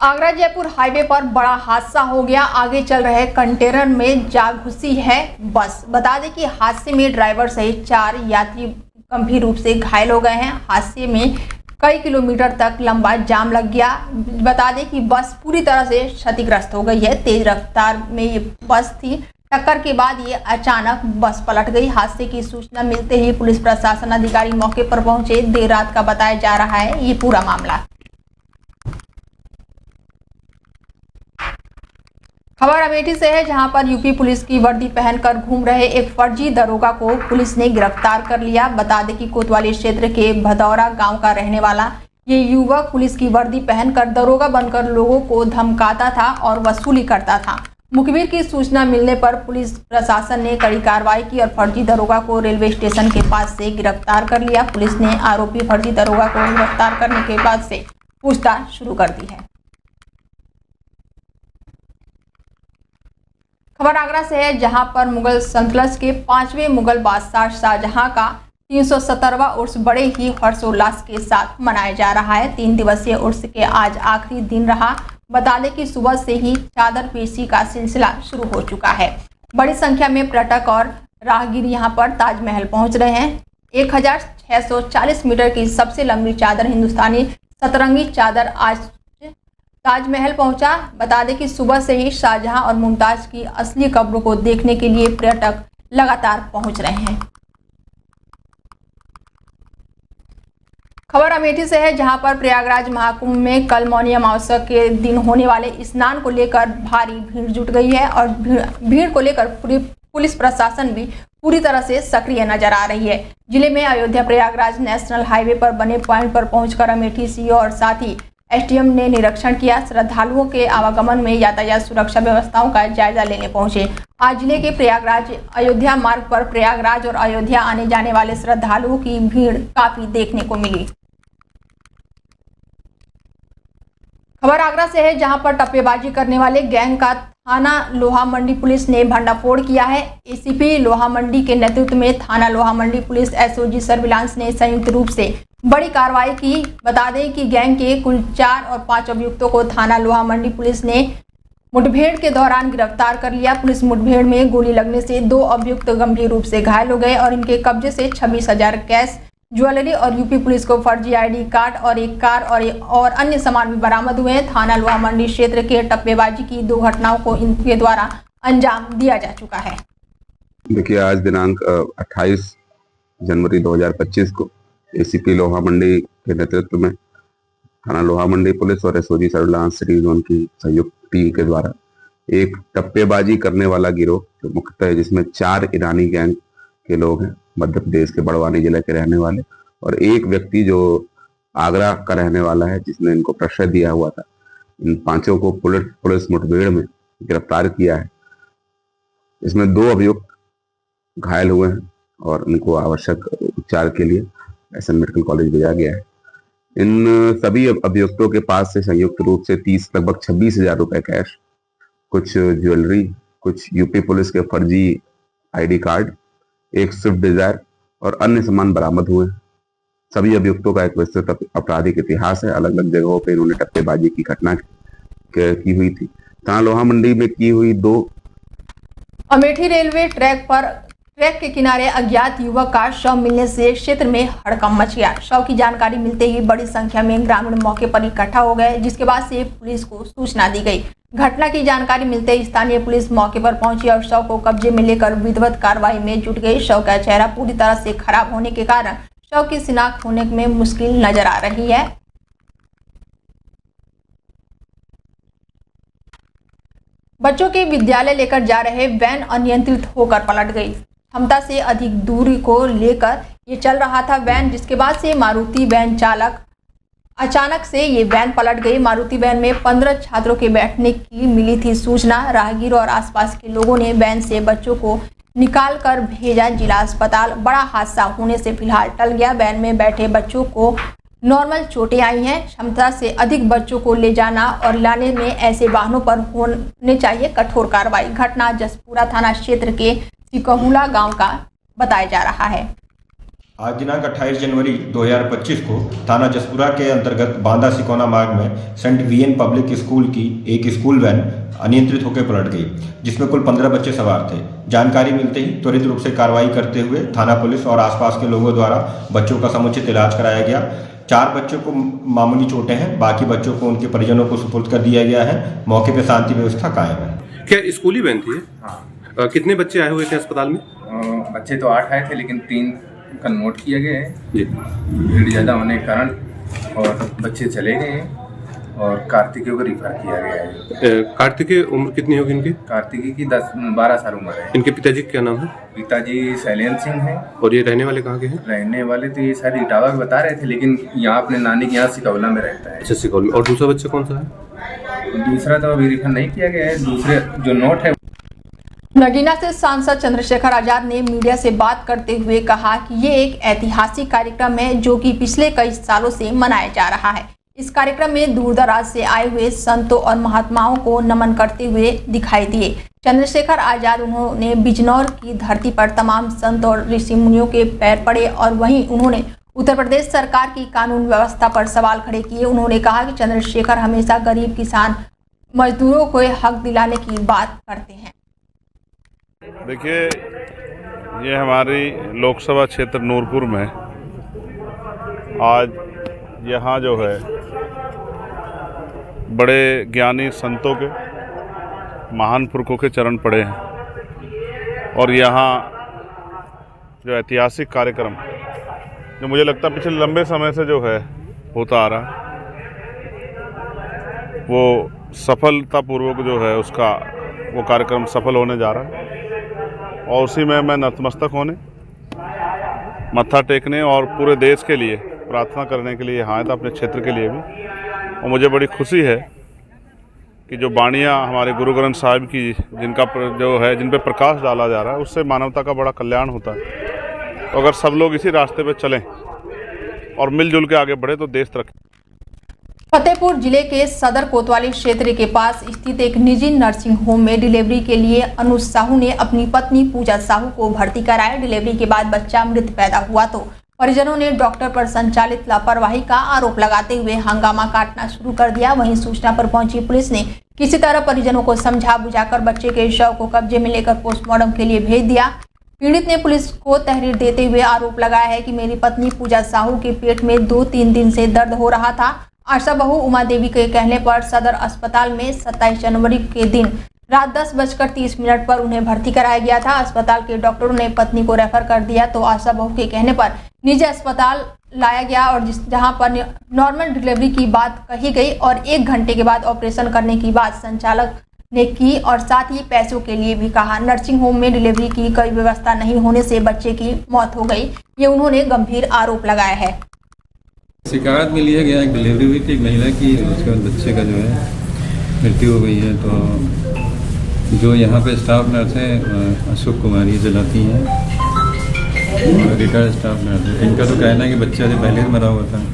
Agra Jaipur highway पर बड़ा हादसा हो गया। आगे चल रहे कंटेनर में जा घुसी है बस। बता दें कि हादसे में ड्राइवर सहित 4 यात्री गंभीर रूप से घायल हो गए हैं। हादसे में कई किलोमीटर तक लंबा जाम लग गया। बता दें कि बस पूरी तरह से क्षतिग्रस्त हो गई है। तेज रफ्तार में ये बस थी। टक्कर के बाद ये अचानक बस पलट गई। हादसे की सूचना मिलते ही पुलिस प्रशासन अधिकारी मौके पर पहुंचे। देर रात का बताया जा रहा है ये पूरा मामला। खबर अमेठी से है, जहां पर यूपी पुलिस की वर्दी पहनकर घूम रहे एक फर्जी दरोगा को पुलिस ने गिरफ्तार कर लिया। बता दें कि कोतवाली क्षेत्र के भदौरा गांव का रहने वाला ये युवक पुलिस की वर्दी पहनकर दरोगा बनकर लोगों को धमकाता था और वसूली करता था। मुखबिर की सूचना मिलने पर पुलिस प्रशासन ने कड़ी कार्रवाई की और फर्जी दरोगा को रेलवे स्टेशन के पास से गिरफ्तार कर लिया। पुलिस ने आरोपी फर्जी दरोगा को गिरफ्तार करने के बाद से पूछताछ शुरू कर दी है। खबर आगरा से है, जहां पर मुगल सल्तनत के 5वें मुगल बादशाह शाहजहां का 370वां उर्स बड़े ही हर्षोल्लास के साथ मनाया जा रहा है। 3 दिवसीय उर्स के आज आखिरी दिन रहा। बता दें कि सुबह से ही चादर पेशी का सिलसिला शुरू हो चुका है। बड़ी संख्या में पर्यटक और राहगीर यहां पर ताजमहल पहुंच रहे हैं। 1640 मीटर की सबसे लंबी चादर हिंदुस्तानी सतरंगी चादर आज ताजमहल पहुंचा। बता दें कि सुबह से ही शाहजहां और मुमताज की असली कब्रों को देखने के लिए पर्यटक लगातार पहुंच रहे हैं। खबर अमेठी से है, जहां पर प्रयागराज महाकुंभ में कल मौनी अमावस्या के दिन होने वाले स्नान को लेकर भारी भीड़ जुट गई है और भीड़ को लेकर पुलिस प्रशासन भी पूरी तरह से सक्रिय नजर आ रही है। जिले में अयोध्या प्रयागराज नेशनल हाईवे पर बने पॉइंट पर पहुंचकर अमेठी सीओ और साथ ही एसडीएम ने निरीक्षण किया। श्रद्धालुओं के आवागमन में यातायात सुरक्षा व्यवस्थाओं का जायजा लेने पहुंचे। आज जिले के प्रयागराज अयोध्या मार्ग पर प्रयागराज और अयोध्या आने जाने वाले श्रद्धालुओं की भीड़ काफी देखने को मिली। खबर आगरा से है, जहां पर टप्पेबाजी करने वाले गैंग का थाना लोहा मंडी पुलिस ने भंडाफोड़ किया है। एसीपी लोहा मंडी के नेतृत्व में थाना लोहा मंडी पुलिस एसओजी सर्विलांस ने संयुक्त रूप से बड़ी कार्रवाई की। बता दें कि गैंग के कुल 4 और 5 अभियुक्तों को थाना लोहा मंडी पुलिस ने मुठभेड़ के दौरान गिरफ्तार कर लिया। पुलिस मुठभेड़ में गोली लगने से 2 अभियुक्त गंभीर रूप से घायल हो गए और इनके कब्जे से 26,000 कैश, ज्वेलरी और यूपी पुलिस को फर्जी आईडी कार्ड और एक कार और अन्य सामान भी बरामद हुए हैं। थाना लोहा मंडी क्षेत्र के टप्पेबाजी की 2 घटनाओं को इनके द्वारा अंजाम दिया जा चुका है। देखिए, आज दिनांक 28 जनवरी 2025 को एसीपी लोहा मंडी के नेतृत्व में थाना लोहा मंडी पुलिस और एसओजी सर्विलांस सिटी जोन की संयुक्त टीम के द्वारा एक टप्पेबाजी करने वाला गिरोह जो मुख्यतः जिसमें 4 ईरानी गैंग के लोग हैं, मध्य प्रदेश के बड़वानी जिले के रहने वाले, और एक व्यक्ति जो आगरा का रहने वाला है जिसने इनको प्रश्रय दिया हुआ था। इन 5 को पुलिस मुठभेड़ में गिरफ्तार किया है। इसमें 2 अभियुक्त घायल हुए हैं और उनको आवश्यक उपचार के लिए एसएन मेडिकल कॉलेज भेजा गया है। इन सभी अभियुक्तों के पास से संयुक्त रूप से लगभग 26,000 रुपए कैश, कुछ ज्वेलरी, कुछ यूपी पुलिस के फर्जी आईडी कार्ड, एक स्विफ्ट डिजायर और अन्य सामान बरामद हुए। सभी अभियुक्तों का एक विस्तृत आपराधिक इतिहास है। अलग अलग जगहों पर इन्होंने टप्पेबाजी की घटना की हुई थी। थाना लोहा मंडी में की हुई 2। अमेठी रेलवे ट्रैक के किनारे अज्ञात युवक का शव मिलने से क्षेत्र में हड़कंप मच गया। शव की जानकारी मिलते ही बड़ी संख्या में ग्रामीण मौके पर इकट्ठा हो गए, जिसके बाद से पुलिस को सूचना दी गई। घटना की जानकारी मिलते ही स्थानीय पुलिस मौके पर पहुंची और शव को कब्जे में लेकर विधिवत कार्रवाई में जुट गई। शव का चेहरा पूरी तरह से खराब होने के कारण शव की शिनाख्त होने में मुश्किल नजर आ रही है। बच्चों के विद्यालय लेकर जा रहे वैन अनियंत्रित होकर पलट गई। क्षमता से अधिक दूरी को लेकर ये चल रहा था वैन, जिसके बाद से मारुति वैन चालक अचानक से ये वैन पलट गई। मारुति वैन में 15 छात्रों के बैठने की मिली थी सूचना। राहगीर और आसपास के लोगों ने वैन से बच्चों को निकाल कर भेजा जिला अस्पताल। बड़ा हादसा होने से फिलहाल टल गया। वैन में बैठे बच्चों को नॉर्मल चोटें आई हैं। क्षमता से अधिक बच्चों को ले जाना और लाने में ऐसे वाहनों पर होने चाहिए कठोर कार्रवाई। घटना जसपुरा थाना क्षेत्र के सिकहुला गांव का बताया जा रहा है। आज दिनांक 28 जनवरी 2025 को थाना जसपुरा के अंतर्गत बांदा सिकोना मार्ग में सेंट वीएन पब्लिक स्कूल की एक स्कूल वैन अनियंत्रित होकर पलट गई, जिसमें कुल 15 बच्चे सवार थे। जानकारी मिलते ही त्वरित रूप से कार्रवाई करते हुए थाना पुलिस और आसपास के लोगों द्वारा बच्चों का समुचित इलाज कराया गया। 4 बच्चों को मामूली चोटें हैं, बाकी बच्चों को उनके परिजनों को सुपुर्द कर दिया गया है। मौके पर शांति व्यवस्था कायम है। क्या स्कूली वैन थी? हाँ। कितने बच्चे आए हुए थे अस्पताल में? बच्चे तो 8 आए थे, लेकिन 3 का नोट किया गया है जी। भीड़ ज़्यादा होने के कारण, और बच्चे चले गए हैं और कार्तिकी को रिफर किया गया है। कार्तिक की उम्र कितनी होगी इनकी? कार्तिकी की 10-12 साल उम्र है। इनके पिताजी का क्या नाम है? पिताजी शैलेंद्र सिंह हैं। और ये रहने वाले कहाँ के हैं? रहने वाले तो ये शायद इटावा के बता रहे थे, लेकिन यहाँ अपने नानी के यहाँ सिकौला में रहता है। अच्छा, सिकौल में। और दूसरा बच्चा कौन सा है? दूसरा तो अभी रिफर नहीं किया गया है। दूसरे जो नोट है। नगीना से सांसद चंद्रशेखर आजाद ने मीडिया से बात करते हुए कहा कि ये एक ऐतिहासिक कार्यक्रम है जो कि पिछले कई सालों से मनाया जा रहा है। इस कार्यक्रम में दूर दराज से आए हुए संतों और महात्माओं को नमन करते हुए दिखाई दिए। चंद्रशेखर आजाद उन्होंने बिजनौर की धरती पर तमाम संत और ऋषि मुनियों के पैर पड़े और वहीं उन्होंने उत्तर प्रदेश सरकार की कानून व्यवस्था पर सवाल खड़े किए। उन्होंने कहा कि चंद्रशेखर हमेशा गरीब किसान मजदूरों को हक दिलाने की बात करते हैं। देखिए, ये हमारी लोकसभा क्षेत्र नूरपुर में आज यहाँ जो है बड़े ज्ञानी संतों के, महान पुरखों के चरण पड़े हैं, और यहाँ जो ऐतिहासिक कार्यक्रम जो मुझे लगता है पिछले लंबे समय से जो है होता आ रहा है, वो सफलतापूर्वक जो है उसका वो कार्यक्रम सफल होने जा रहा है। और उसी में मैं नतमस्तक होने, मत्था टेकने और पूरे देश के लिए प्रार्थना करने के लिए यहाँ आया था, अपने क्षेत्र के लिए भी। और मुझे बड़ी खुशी है कि जो बाणियाँ हमारे गुरु ग्रंथ साहिब की जिनका जो है जिन पे प्रकाश डाला जा रहा है, उससे मानवता का बड़ा कल्याण होता है। तो अगर सब लोग इसी रास्ते पे चलें और मिलजुल के आगे बढ़े तो देश तरक्की। फतेहपुर जिले के सदर कोतवाली क्षेत्र के पास स्थित एक निजी नर्सिंग होम में डिलीवरी के लिए अनुज साहू ने अपनी पत्नी पूजा साहू को भर्ती कराया। डिलीवरी के बाद बच्चा मृत पैदा हुआ तो परिजनों ने डॉक्टर पर संचालित लापरवाही का आरोप लगाते हुए हंगामा काटना शुरू कर दिया। वहीं सूचना पर पहुंची पुलिस ने किसी तरह परिजनों को समझा बुझाकर बच्चे के शव को कब्जे में लेकर पोस्टमार्टम के लिए भेज दिया। पीड़ित ने पुलिस को तहरीर देते हुए आरोप लगाया है कि मेरी पत्नी पूजा साहू के पेट में 2-3 दिन से दर्द हो रहा था। आशा बहू उमा देवी के कहने पर सदर अस्पताल में 27 जनवरी के दिन रात 10:30 पर उन्हें भर्ती कराया गया था। अस्पताल के डॉक्टरों ने पत्नी को रेफर कर दिया तो आशा बहू के कहने पर निजी अस्पताल लाया गया और जहां पर नॉर्मल डिलीवरी की बात कही गई और 1 घंटे के बाद ऑपरेशन करने की बात संचालक ने की और साथ ही पैसों के लिए भी कहा। नर्सिंग होम में डिलीवरी की कोई व्यवस्था नहीं होने से बच्चे की मौत हो गई, ये उन्होंने गंभीर आरोप लगाया है। शिकायत मिली है कि एक डिलीवरी हुई थी एक महिला की, उसके बाद बच्चे का जो है मृत्यु हो गई है। तो जो यहाँ पे स्टाफ नर्स हैं अशोक कुमारी जलाती हैं, रिटायर्ड स्टाफ नर्स है। इनका तो कहना है कि बच्चा जो पहले मरा हुआ था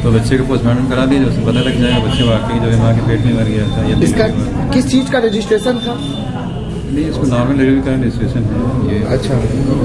तो बच्चे का पोस्टमार्टम करा दिया, उससे पता लग जाएगा बच्चे वाकई जो है माँ के पेट में मर गया था। इसका किस चीज़ का रजिस्ट्रेशन था? नहीं, इसको नॉर्मल डिलीवरी का रजिस्ट्रेशन है ये। अच्छा,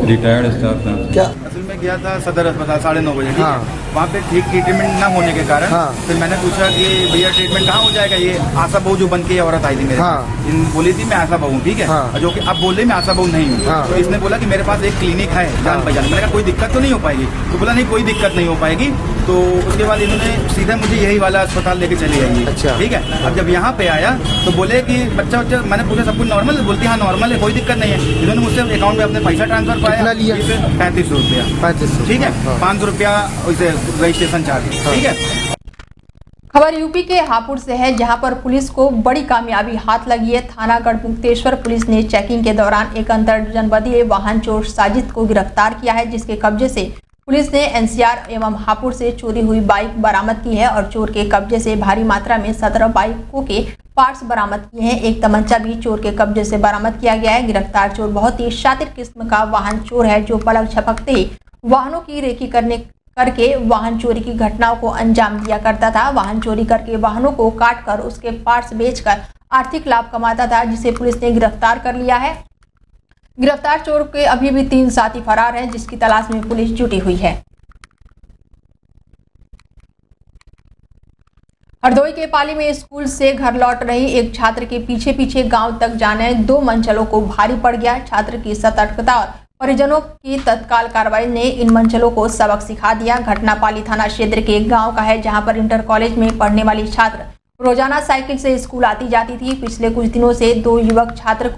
रिटायर्ड स्टाफ नर्स क्या असल में गया था सदर अस्पताल 9:30 बजे। हाँ। वहाँ पे ठीक ट्रीटमेंट ना होने के कारण हाँ। फिर मैंने पूछा कि भैया ट्रीटमेंट कहाँ हो जाएगा। ये आशा बहू जो बन के औरत आई थी मेरे हाँ। पास, इन बोली थी मैं आशा बहू हूँ, ठीक है। हाँ। और जो कि अब बोल रही मैं आशा बहू नहीं हूँ। हाँ। तो इसने बोला कि मेरे पास एक क्लिनिक है जान पहचान। मैंने कहा कोई दिक्कत तो नहीं हो पाएगी? तो बोला नहीं कोई दिक्कत नहीं हो पाएगी। तो उसके बाद इन्होंने सीधा मुझे यही वाला अस्पताल लेके चली आई। अच्छा। ठीक है। अब जब यहाँ पे आया तो बोले कि बच्चा मैंने पूछा सब कुछ नॉर्मल है? बोलती हाँ नॉर्मल है, कोई दिक्कत नहीं है। इन्होंने मुझसे अकाउंट में अपने पैसा ट्रांसफर पाया। 3500 रुपया। 3500, ठीक है। हाँ। 500 रुपया उसे रजिस्ट्रेशन चार्ज। ठीक है। खबर यूपी के हापुड़ से है, जहां पर पुलिस को बड़ी कामयाबी हाथ लगी है। थाना गढ़मुक्तेश्वर पुलिस ने चेकिंग के दौरान एक अंतर्जनपदीय वाहन चोर साजिद को गिरफ्तार किया है, जिसके कब्जे से पुलिस ने एनसीआर एवं हापुड़ से चोरी हुई बाइक बरामद की है और चोर के कब्जे से भारी मात्रा में 17 बाइकों के पार्ट्स बरामद किए हैं। एक तमंचा भी चोर के कब्जे से बरामद किया गया है। गिरफ्तार चोर बहुत ही शातिर किस्म का वाहन चोर है, जो पलक झपकते ही वाहनों की रेकी करके वाहन चोरी की घटनाओं को अंजाम दिया करता था। वाहन चोरी करके वाहनों को काटकर उसके पार्ट्स बेचकर आर्थिक लाभ कमाता था, जिसे पुलिस ने गिरफ्तार कर लिया है। गिरफ्तार चोर के अभी भी 3 साथी फरार हैं, जिसकी तलाश में पुलिस जुटी हुई है। हरदोई के पाली में स्कूल से घर लौट रही एक छात्र के पीछे पीछे गांव तक जाने 2 मंचलों को भारी पड़ गया। छात्र की सतर्कता और परिजनों की तत्काल कार्रवाई ने इन मंचलों को सबक सिखा दिया। घटना पाली थाना क्षेत्र के एक गांव का है, जहां पर इंटर कॉलेज में पढ़ने वाली छात्र रोजाना साइकिल से स्कूल आती जाती थी। पिछले कुछ दिनों से 2 युवक छात्र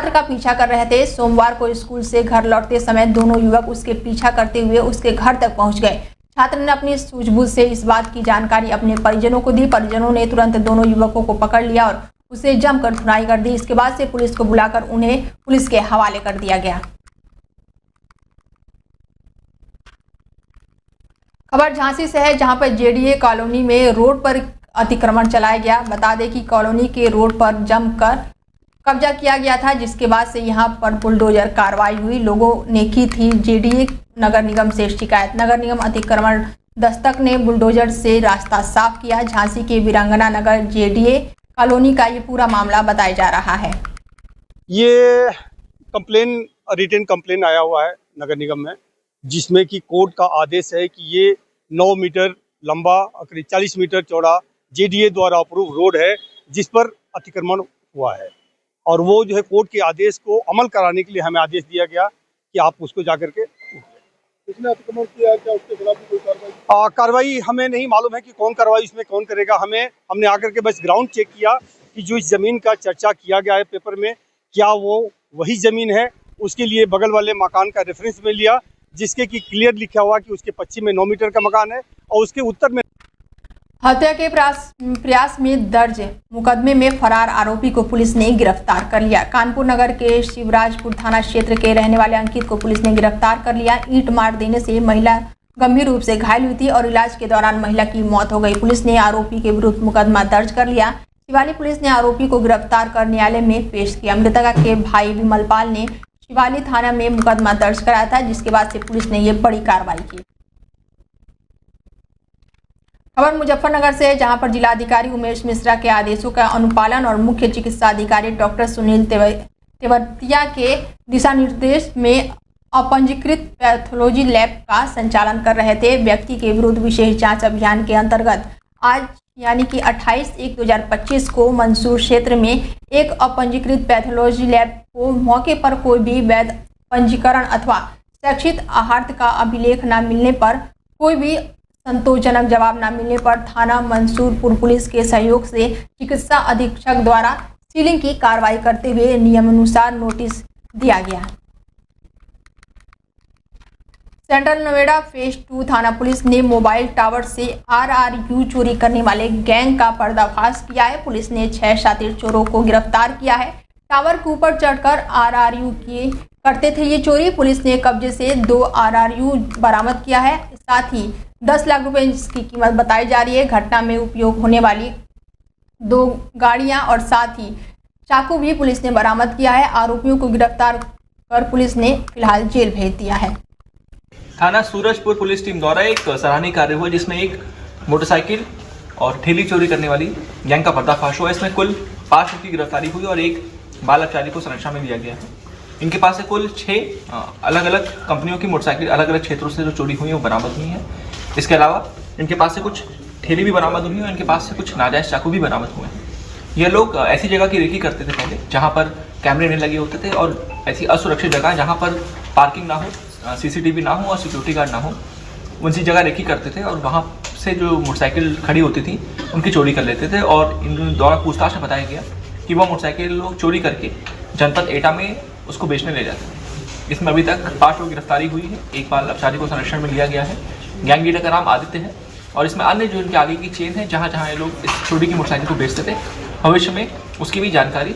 का पीछा कर रहे थे। सोमवार को स्कूल से घर लौटते समय दोनों युवक उसके पीछा करते हुए उसके घर तक पहुंच गए। छात्र ने अपनी सूझबूझ से इस बात की जानकारी अपने परिजनों को दी। परिजनों ने तुरंत दोनों युवकों को पकड़ लिया और उसे जमकर धुनाई कर दी। इसके बाद से पुलिस को बुलाकर उन्हें पुलिस के हवाले कर दिया गया। खबर झांसी से है, जहां पर जेडीए कॉलोनी में रोड पर अतिक्रमण चलाया गया। बता दें कि कॉलोनी के रोड पर जमकर कब्जा किया गया था, जिसके बाद से यहां पर बुलडोजर कार्रवाई हुई। लोगों ने की थी जेडीए नगर निगम से शिकायत। नगर निगम अतिक्रमण दस्तक ने बुलडोजर से रास्ता साफ किया। झांसी के वीरांगना नगर जेडीए कॉलोनी का ये पूरा मामला बताया जा रहा है। ये रिटन कंप्लेन आया हुआ है नगर निगम में, जिसमें कि कोर्ट का आदेश है कि ये 9 मीटर लंबा और 40 मीटर चौड़ा जेडीए द्वारा अप्रूव रोड है, जिस पर अतिक्रमण हुआ है। और वो जो है कोर्ट के आदेश को अमल कराने के लिए हमें आदेश दिया गया कि आप उसको जाकर के किसने अतिक्रमण किया, क्या उसके खिलाफ भी कोई कार्रवाई? कार्रवाई हमें नहीं मालूम है कि कौन कार्रवाई इसमें कौन करेगा। हमने आकर के बस ग्राउंड चेक किया कि जो इस जमीन का चर्चा किया गया है पेपर में, क्या वो वही जमीन है। उसके लिए बगल वाले मकान का रेफरेंस में लिया, जिसके कि क्लियर लिखा हुआ कि उसके पश्चिम में 9 मीटर का मकान है और उसके उत्तर में। हत्या के प्रयास में दर्ज मुकदमे में फरार आरोपी को पुलिस ने गिरफ्तार कर लिया। कानपुर नगर के शिवराजपुर थाना क्षेत्र के रहने वाले अंकित को पुलिस ने गिरफ्तार कर लिया। ईंट मार देने से महिला गंभीर रूप से घायल हुई थी और इलाज के दौरान महिला की मौत हो गई। पुलिस ने आरोपी के विरुद्ध मुकदमा दर्ज कर लिया। शिवाली पुलिस ने आरोपी को गिरफ्तार कर न्यायालय में पेश किया। मृतका के भाई विमल पाल ने शिवाली थाना में मुकदमा दर्ज कराया था, जिसके बाद से पुलिस ने ये बड़ी कार्रवाई की। खबर मुजफ्फरनगर से है, जहां पर जिलाधिकारी उमेश मिश्रा के आदेशों का अनुपालन और मुख्य चिकित्सा अधिकारी डॉक्टर सुनील तेवतिया के दिशा निर्देश में अपंजीकृत पैथोलॉजी लैब का संचालन कर रहे थे। व्यक्ति के विरुद्ध विशेष जांच अभियान के अंतर्गत आज यानी कि 28/1/2025 को मंसूर क्षेत्र में एक अपंजीकृत पैथोलॉजी लैब को मौके पर कोई भी वैध पंजीकरण अथवा शैक्षिक आहार्थ का अभिलेख न मिलने पर, कोई भी संतोषजनक जवाब न मिलने पर थाना मंसूरपुर पुलिस के सहयोग से चिकित्सा अधीक्षक द्वारा सीलिंग की कार्रवाई करते हुए नियमानुसार नोटिस दिया गया। सेंट्रल नोएडा फेज 2 थाना पुलिस ने मोबाइल टावर से RRU चोरी करने वाले गैंग का पर्दाफाश किया है। पुलिस ने 6 शातिर चोरों को गिरफ्तार किया है। टावर के ऊपर चढ़कर RRU की करते थे ये चोरी। पुलिस ने कब्जे से 2 RRU बरामद किया है। साथ ही 10 लाख रुपए इसकी कीमत बताई जा रही है। घटना में उपयोग होने वाली 2 गाड़ियां और साथ ही चाकू भी पुलिस ने बरामद किया है। आरोपियों को गिरफ्तार कर पुलिस ने फिलहाल जेल भेज दिया है। थाना सूरजपुर पुलिस टीम द्वारा एक सराहनीय कार्य हुआ, जिसमें एक मोटरसाइकिल और ठेली चोरी करने वाली गैंग का पर्दाफाश हुआ। इसमें कुल 5 लोगों की गिरफ्तारी हुई और एक बाल अपराधी को संरक्षण में लिया गया है। इनके पास से कुल 6 अलग अलग कंपनियों की मोटरसाइकिल अलग अलग क्षेत्रों से जो चोरी हुई है वो बरामद हुई है। इसके अलावा इनके पास से कुछ ठेली भी बरामद हुई है और इनके पास से कुछ नाजायज चाकू भी बरामद हुए हैं। ये लोग ऐसी जगह की रेकी करते थे पहले जहाँ पर कैमरे नहीं लगे होते थे और ऐसी असुरक्षित जगह जहाँ पर पार्किंग ना हो, CCTV ना हो और सिक्योरिटी गार्ड ना हो, उनसी जगह रेकी करते थे और वहाँ से जो मोटरसाइकिल खड़ी होती थी उनकी चोरी कर लेते थे। और इन द्वारा पूछताछ में बताया गया कि वह मोटरसाइकिल लोग चोरी करके जनपद एटा में उसको बेचने ले जाते हैं। इसमें अभी तक 5 लोग गिरफ्तारी हुई है। एक बाल अपराधी को संरक्षण में लिया गया है। गैंग लीडर का नाम आदित्य है और इसमें अन्य जो इनके आगे की चेन है, जहाँ जहाँ ये लोग इस चोरी की मोटरसाइकिल को बेचते थे, भविष्य में उसकी भी जानकारी